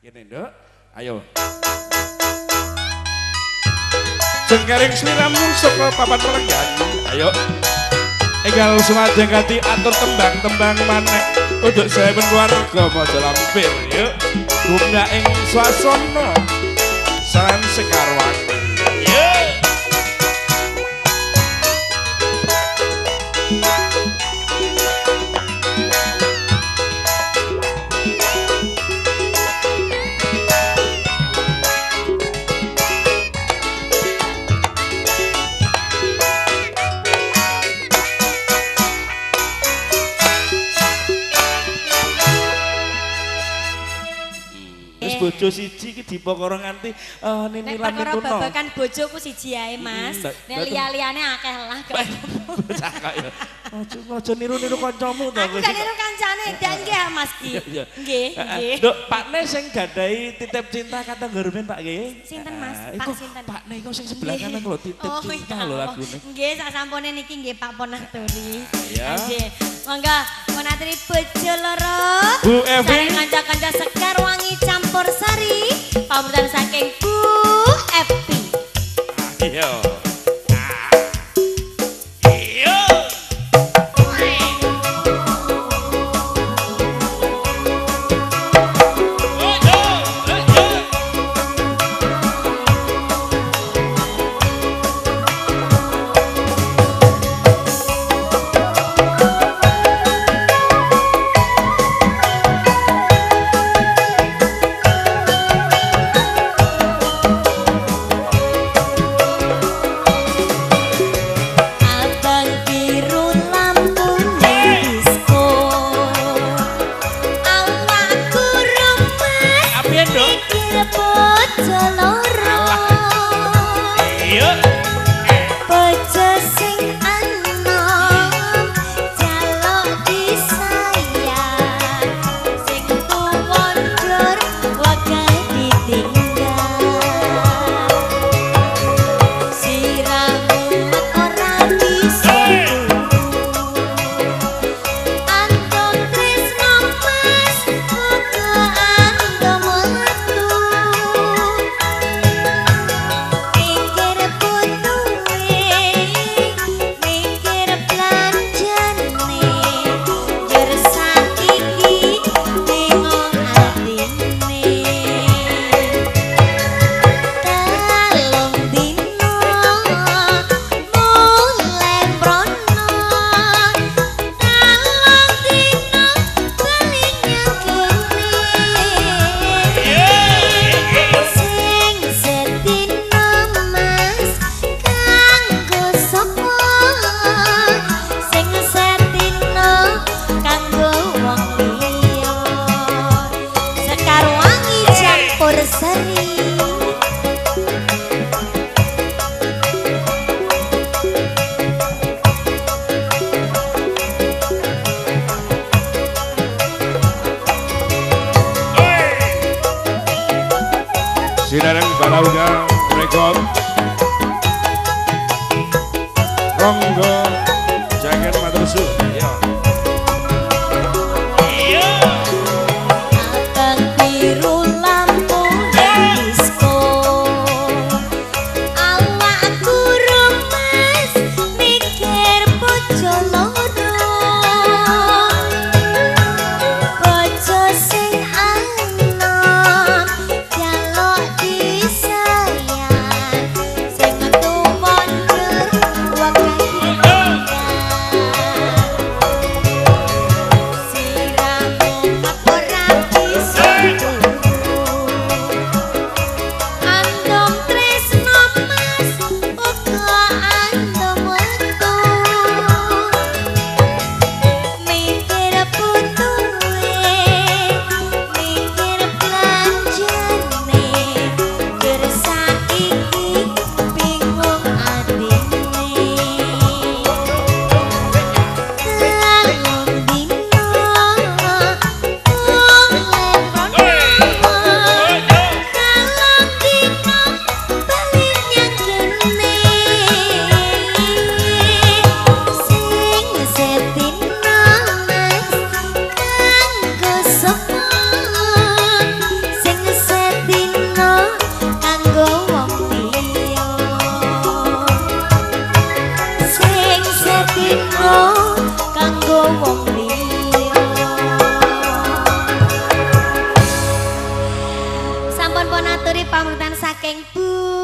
Kene nduk. Ayo. Jengkaring sliramu saka papan perenggan. Ayo. Enggal sumajeng ganti atur tembang-tembang maneh untuk saeben keluarga maja lampir. Yuk. Bunga ing swasana saran sekarwan. Yuk. Bojo siji iki dipokoro nganti ninilan nituna. Nek nituna. babakan bojoku siji ae, Mas. Nek liya-liyane akeh lah. Cakak ya. Aja niru-niru kancamu to. Aku gak niru kancane, ndak nggih Mas Ki. Nggih, nggih. Nduk, Pakne sing gadahi titip cinta kata Ngurmen Pak nggih. Sinten Mas? Iku Pak sinten? Pakne iku sing sebelah kanan lho titip cinta lho lagune. Nggih, sak sampune niki nggih Pak Ponaturi. Iya. Nggih. Monggo Ponaturi bojo loro. Bu Evi. Saring kanca-kanca Sekar Wangi Campur Sari. Pamrutan saking Bu Evi. Iya. Sinareng Balauga Rekod Ronggo Jangan matur suwun. Abang biru lampu disco. Awakku remes mikir bojo loro. Bojo sing anom jaluk disayang. Sing metu mondor wakai sampun pun aturi pamungtan saking Bu